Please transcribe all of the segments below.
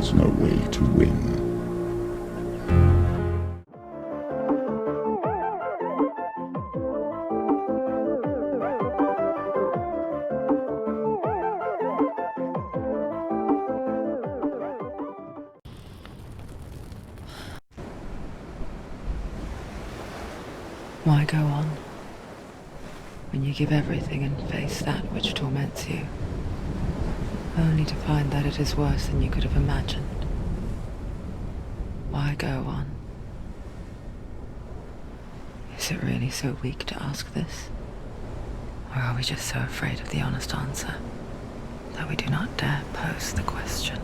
There's no way to win. Why go on, when you give everything and face that which torments you, only to find that it is worse than you could have imagined? Why go on? Is it really so weak to ask this? Or are we just so afraid of the honest answer that we do not dare pose the question?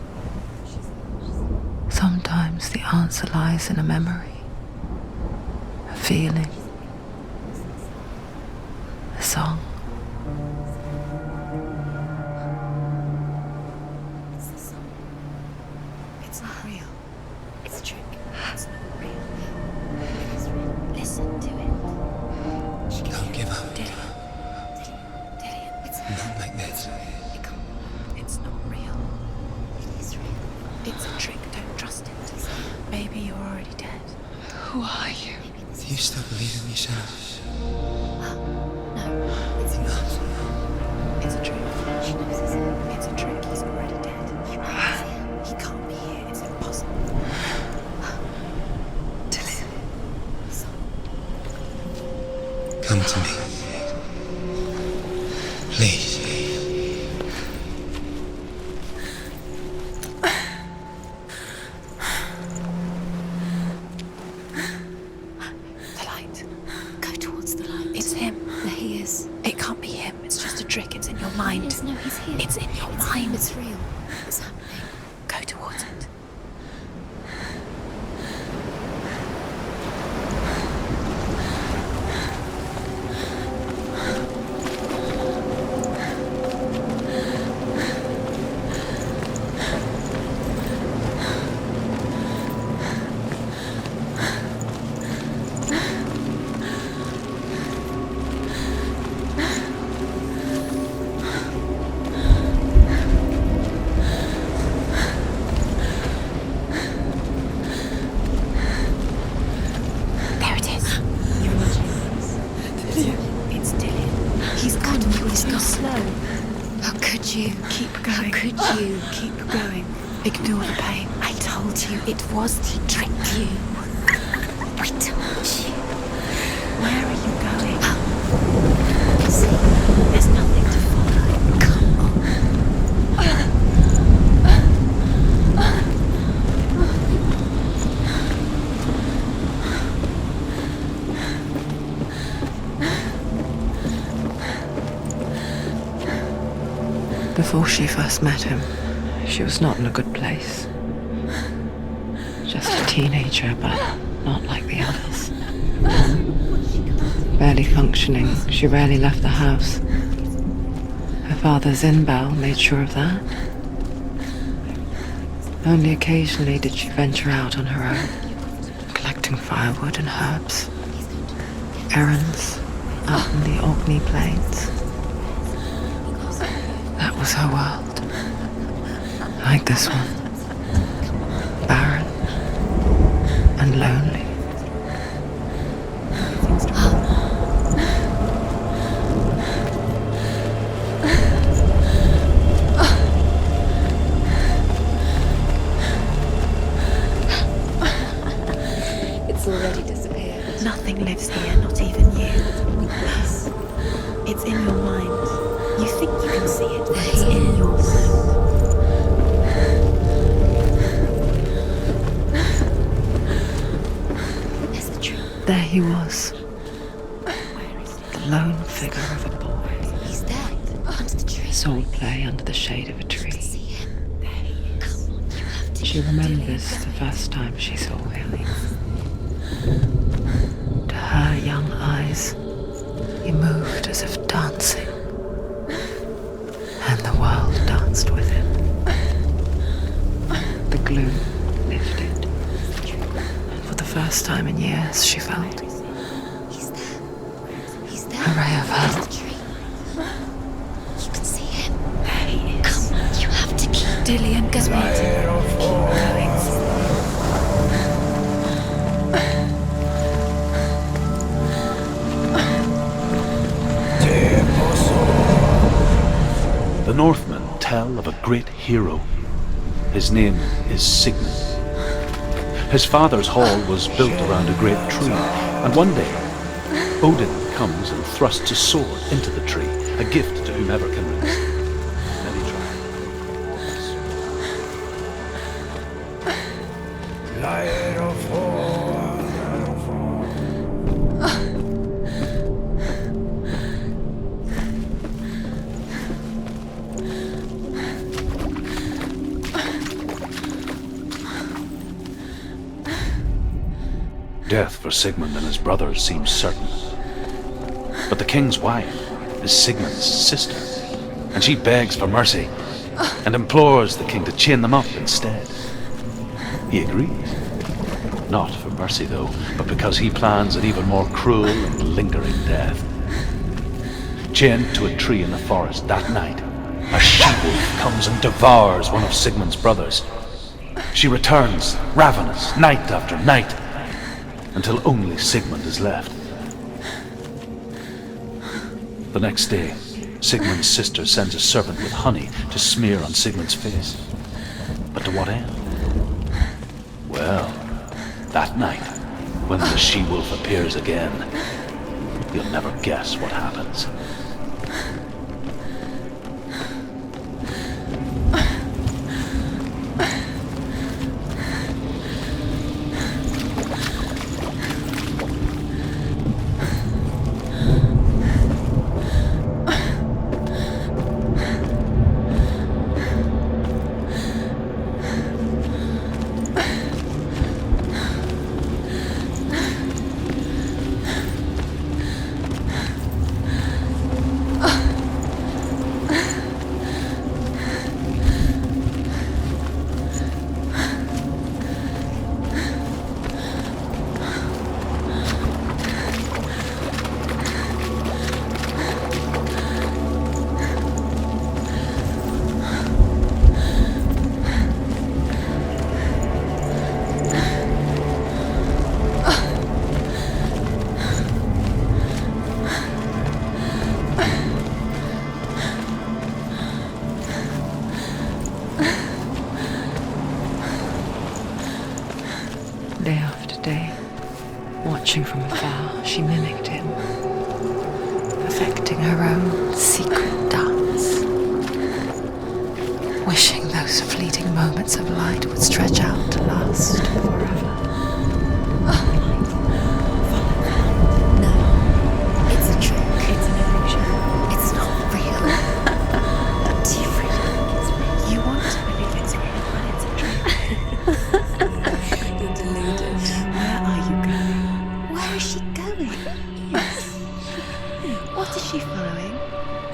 Sometimes the answer lies in a memory, a feeling, a song. It's the song. It's not real. It's a trick. It's not real. It is real. Listen to it. Don't give up. Dillian, it's Not like this. it can't. It's not real. It is real. It's a trick. Don't trust it. Maybe you're already dead. Who are you? Do you still believe in me, Shannon? No, it's not. It's a trick. She knows it's a trick. He's already dead. He can't be here. It's impossible. Dillian. Come to me. Please. The light. Go towards the light. It's him. There he is. It can't be him. It's just a trick. It's in your mind. No, he's here. It's in your mind. It's real. It's happening. Go towards it. There it is. You're watching. It's Dillian. He's gone. He's gone. Slow. How could you? Keep going. How could you? Keep going. Ignore the pain. I told you it was to trick you. I told you. Where are you going? See, there's nothing to follow. Come on. Before she first met him, she was not in a good place. Just a teenager, but not like the others. Barely functioning, she rarely left the house. Her father's in-bell made sure of that. Only occasionally did she venture out on her own, collecting firewood and herbs, errands out in the Orkney Plains. That was her world. Like this one. Barren and lonely. It's already disappeared. Nothing lives here, not even you. It's in your mind. You think you can see it, but it's in your mind. There's the truth. There he was, Where is it? the lone figure of a boy. He's there. Under the tree. Sword play under the shade of a tree. See him. There he is. Come on, you have to. She remembers the first time she saw him. To her young eyes, he moved as if dancing, and the world danced with him. The gloom lifted, and for the first time in years she felt He's there. He's there. a ray of Under hope. the tree. You can see him. There he is. Come on, you have to keep. Dillian, go. great hero. His name is Sigmund. His father's hall was built around a great tree, and one day, Odin comes and thrusts a sword into the tree, a gift to whomever can resist. Then he Death for Sigmund and his brothers seems certain. But the king's wife is Sigmund's sister, and she begs for mercy and implores the king to chain them up instead. He agrees. Not for mercy, though, but because he plans an even more cruel and lingering death. Chained to a tree in the forest that night, a she-wolf comes and devours one of Sigmund's brothers. She returns, ravenous, night after night, until only Sigmund is left. The next day, Sigmund's sister sends a servant with honey to smear on Sigmund's face. But to what end? Well, that night, when the she-wolf appears again, you'll never guess what happens. Day after day, watching from afar, she mimicked him, perfecting her own secret dance, wishing those fleeting moments of light would stretch out to last forever. No, it's a trick. It's an illusion. It's not real. Do you really think it's real? You want to believe it's real, but it's a trick. You're deluded. Where are you going? Where is she going? What is she following?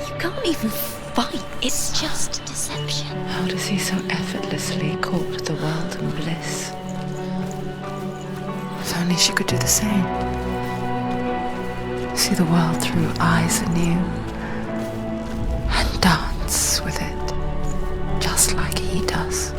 You can't even fight. It's just deception. How does he so effortlessly court the world and bliss? If only she could do the same. See the world through eyes anew and dance with it, just like he does.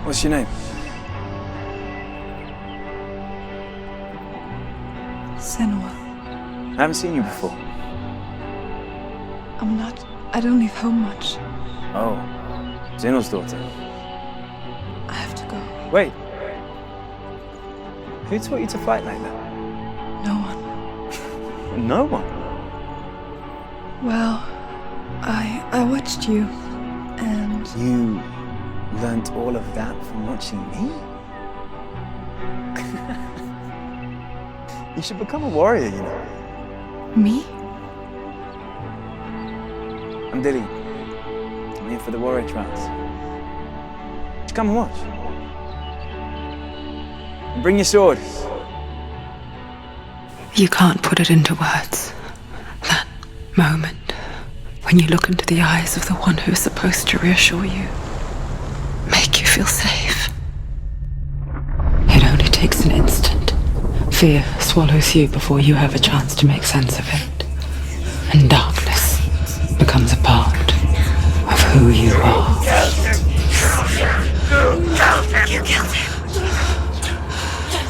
What's your name? Senua. I haven't seen you before. I don't leave home much. Oh, Zeno's daughter. I have to go. Wait. Who taught you to fight like that? No one. No one. Well, I watched you, and You learnt all of that from watching me? You should become a warrior, you know. me? I'm Dilly. I'm here for the warrior trials. Just come and watch. And bring your sword. You can't put it into words. That moment when you look into the eyes of the one who is supposed to reassure you, make you feel safe. It only takes an instant. Fear swallows you before you have a chance to make sense of it. And darkness becomes a part of who you are. You killed him.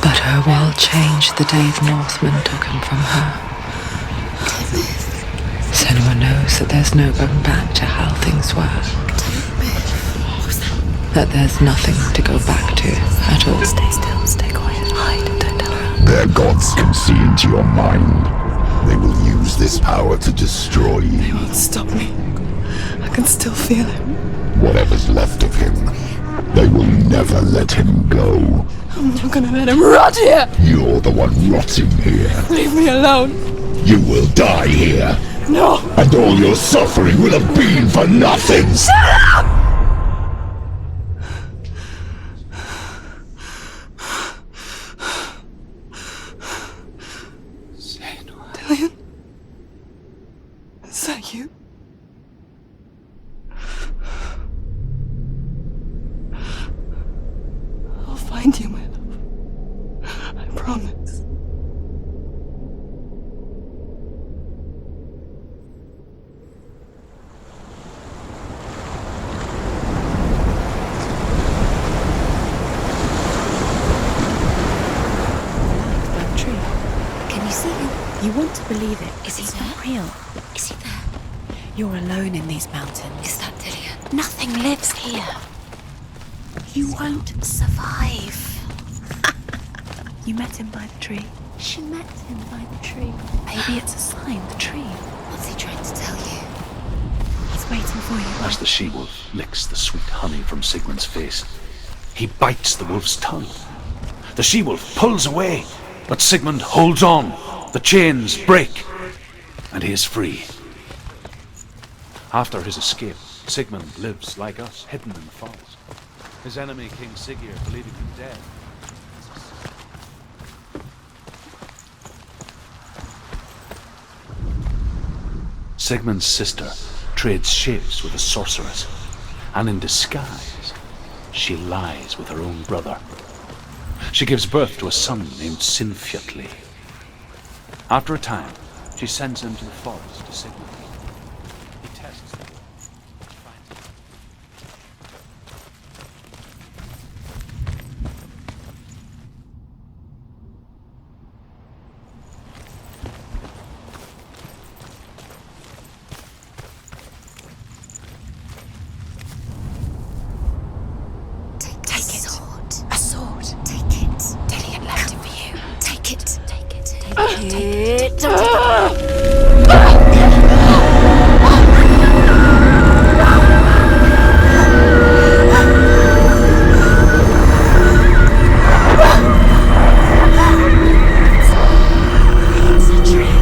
But her world changed the day the Northmen took him from her. Senua knows that there's no going back to how things were. That there's nothing to go back to at all. Stay still, stay quiet, hide, don't tell her. Their gods can see into your mind. They will use this power to destroy They you. won't stop me. I can still feel him. Whatever's left of him, they will never let him go. I'm not gonna let him rot here! You're the one rotting here. Leave me alone! You will die here. No! And all your suffering will have been for nothing. Dillian? Is that you? I'll find you, my love. I promise. That tree. Can you see him? You want to believe it. Is he there? Not real. Is he there? You're alone in these mountains. Is that Dillian? Nothing lives here. You won't survive. You met him by the tree. She met him by the tree. Maybe it's a sign, the tree. What's he trying to tell you? He's waiting for you. As the she-wolf licks the sweet honey from Sigmund's face, he bites the wolf's tongue. The she-wolf pulls away, but Sigmund holds on. The chains break, and he is free. After his escape, Sigmund lives like us, hidden in the forest. His enemy, King Siggeir, believing him dead. Sigmund's sister trades shapes with a sorceress, and in disguise, she lies with her own brother. She gives birth to a son named Sinfjotli. After a time, she sends him to the forest to Sigmund. He tests the wolf, which finds him. Take it. A sword. Take it. Dillian left it for you. Take it. Take it. Take it. It's a trick.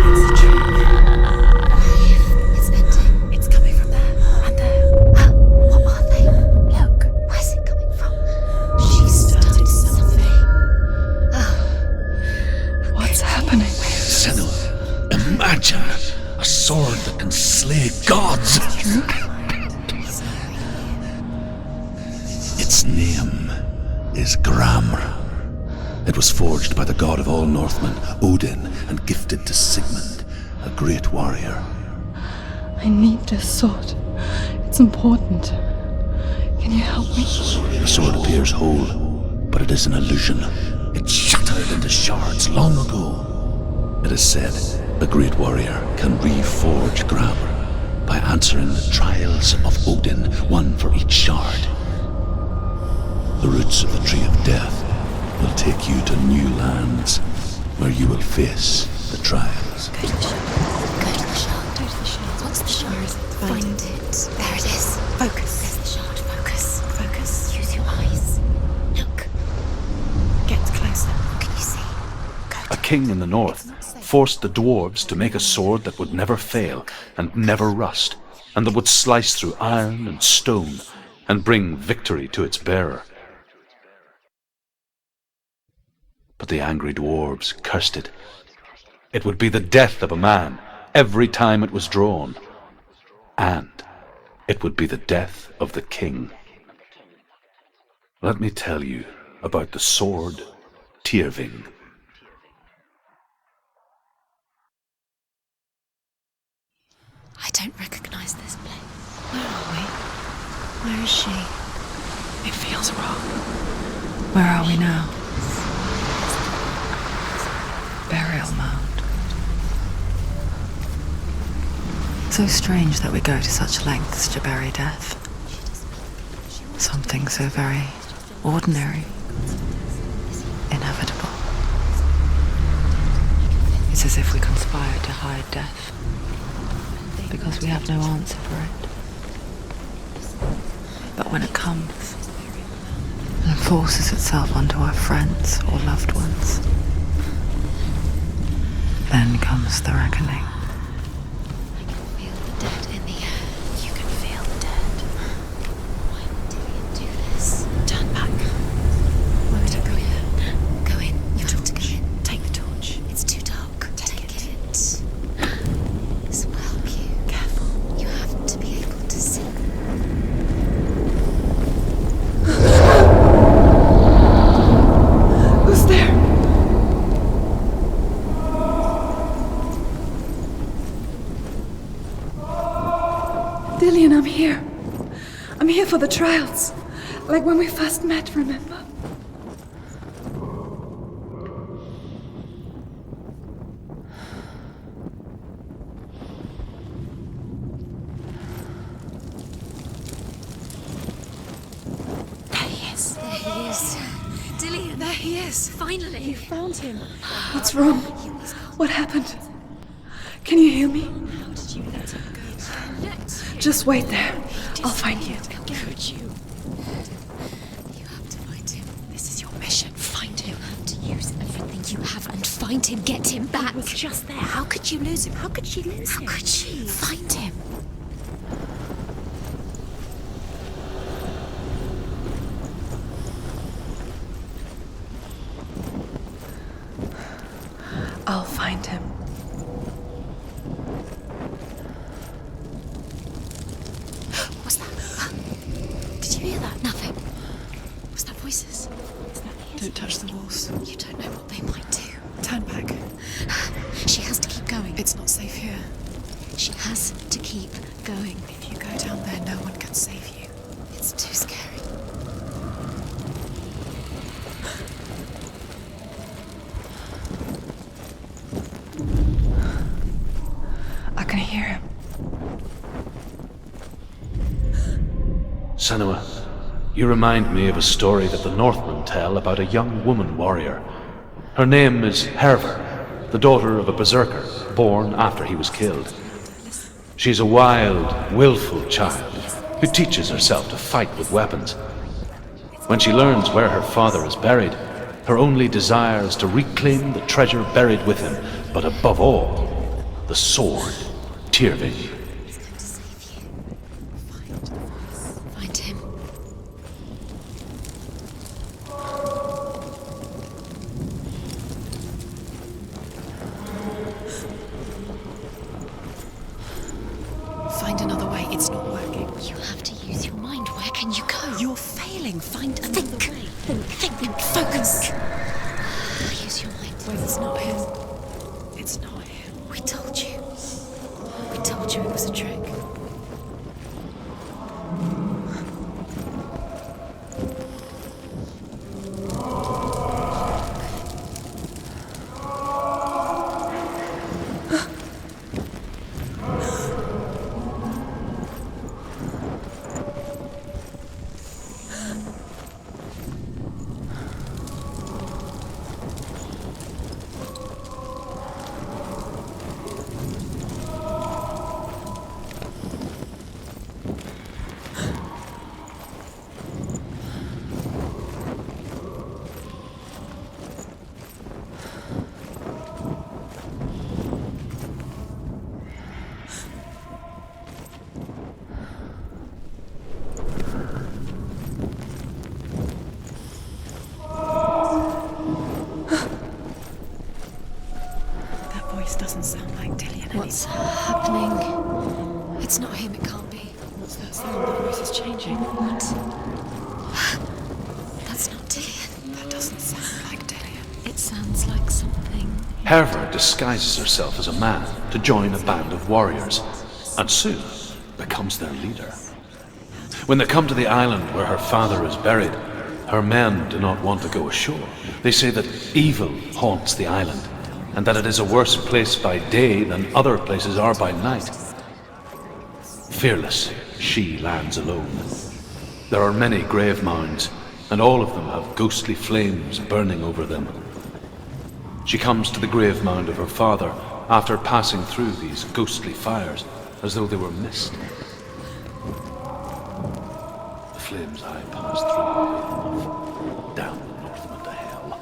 It's a trick. It's ending. It's coming from there and there. What are they? Look. Where's it coming from? She started something. What's happening? Senua, imagine a sword that can slay gods. Its name is Gramr. It was forged by the god of all Northmen, Odin, and gifted to Sigmund, a great warrior. I need this sword. It's important. Can you help me? The sword appears whole, but it is an illusion. It shattered into shards long ago. It is said a great warrior can reforge Gramr by answering the trials of Odin, one for each shard. The roots of the tree of death will take you to new lands where you will face the trials. Go to the shard. Go to the shard. Go to the shard. What's the shard? Find it. There it is. Focus. There's the shard. Focus. Focus. Use your eyes. Look. Get closer. What can you see? A king in the north forced the dwarves to make a sword that would never fail and never rust, and that would slice through iron and stone and bring victory to its bearer. But the angry dwarves cursed it It would be the death of a man every time it was drawn. And it would be the death of the king. Let me tell you about the sword Tyrving. I don't recognize this place. Where are we? Where is she? It feels wrong. Where are we now? Burial mound. So strange that we go to such lengths to bury death. Something so very ordinary, inevitable. It's as if we conspired to hide death, because we have no answer for it. But when it comes and forces itself onto our friends or loved ones, then comes the reckoning. I can feel the dead in the air. You can feel the dead. Why do you do this? Turn back. Where would I go in? Go in. You have to go in. Take the torch. It's too dark. Take it. This will help you. Careful. You have to be able to see. Who's there? Dillian, I'm here. I'm here for the trials. Like when we first met, remember? There he is. There he is. Dillian. There he is. Finally. You found him. What's wrong? What happened? Can you hear me? How did you let him go? Just wait there. I'll find you. How could you? You have to find him. This is your mission. Find him. You have to use everything you have and find him. Get him back. He was just there. How could you lose him? How could she lose him? How could she? Find him. I'll find him. What's that? Did you hear that? Nothing. Was that voices? Is that his? Don't touch the walls. You don't know what they might do. Turn back. She has to keep going. It's not safe here. She has to keep going. If you go down there, no one can save you. It's too scary. I can hear him. Senua, you remind me of a story that the Northmen tell about a young woman warrior. Her name is Herver, the daughter of a berserker born after he was killed. She's a wild, willful child who teaches herself to fight with weapons. When she learns where her father is buried, her only desire is to reclaim the treasure buried with him, but above all, the sword Tyrving. He's going to save you. Find him. Find another way. It's not working. You have to use your mind. Where can you go? You're failing. Find another way. Think. Focus. Use your mind. Wait, it's not him. It's not him. We told you. We told you it was a trick. It's not him, it can't be. What's that sound? The voice is changing. What? That's not Dillian. That doesn't sound like Dillian. It sounds like something. Herva disguises herself as a man to join a band of warriors, and soon becomes their leader. When they come to the island where her father is buried, her men do not want to go ashore. They say that evil haunts the island, and that it is a worse place by day than other places are by night. Fearless, she lands alone. There are many grave mounds, and all of them have ghostly flames burning over them. She comes to the grave mound of her father after passing through these ghostly fires, as though they were mist. The flames I passed through down the Northman to hell.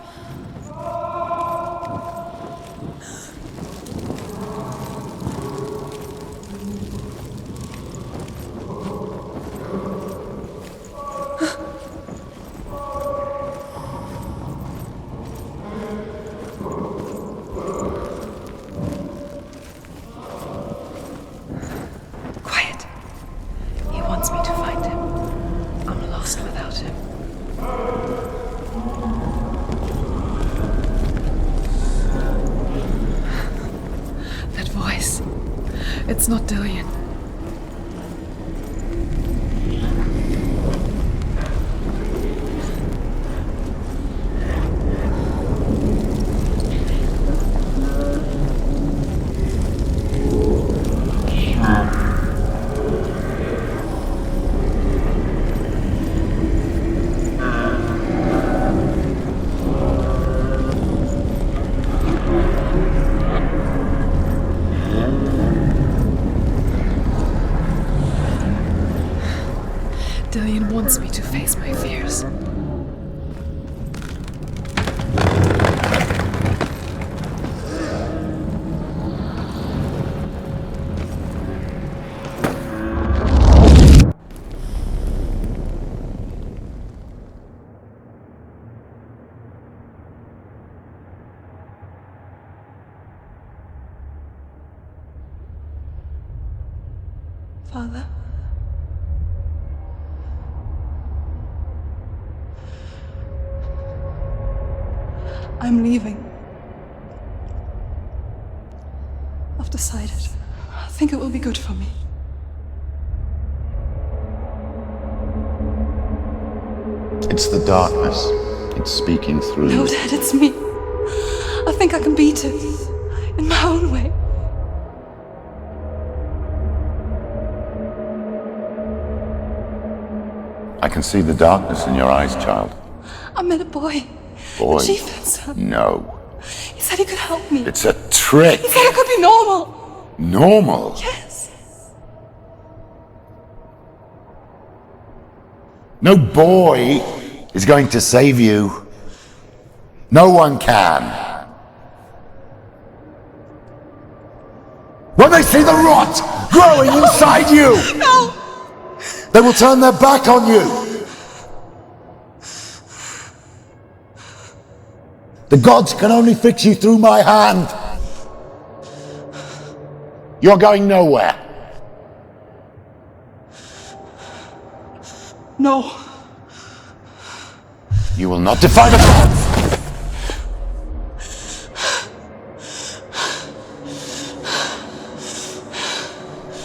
Quiet. He wants me to find him. I'm lost without him. That voice. It's not Dillian. Dillian wants me to face my fears. Father? I'm leaving. I've decided. I think it will be good for me. It's the darkness. It's speaking through No, you. Dad, it's me. I think I can beat it. In my own way. I can see the darkness in your eyes, child. I met a boy. Boy. The chief and son. No. He said he could help me. It's a trick. He said I could be normal. Normal. Yes. No boy is going to save you. No one can. When they see the rot growing inside you, No! they will turn their back on you. The gods can only fix you through my hand. You're going nowhere. No. You will not defy the gods.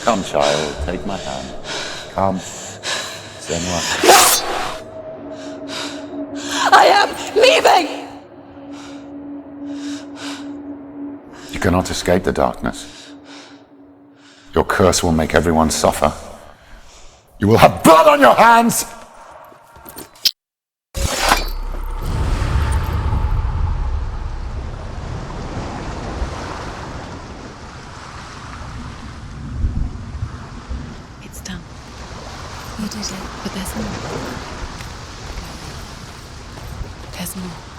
Come, child, take my hand. Come. Senua. I am leaving! You cannot escape the darkness. Your curse will make everyone suffer. You will have blood on your hands! It's done. You did it. But there's more. There's more.